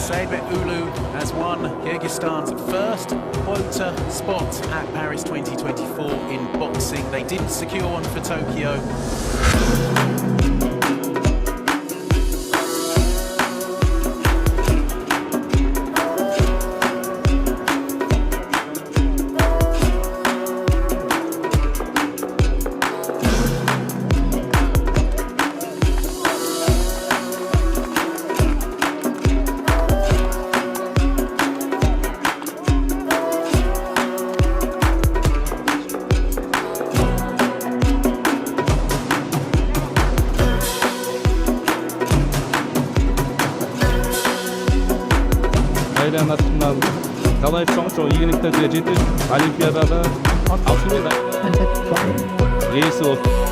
Сейитбек уулу has won Kyrgyzstan's first quota spot at Paris 2024 in boxing. They didn't secure one for Tokyo. айланасынан талай чоң ийгиликтерге жетип Олимпиадада алтын медаль ээси болуп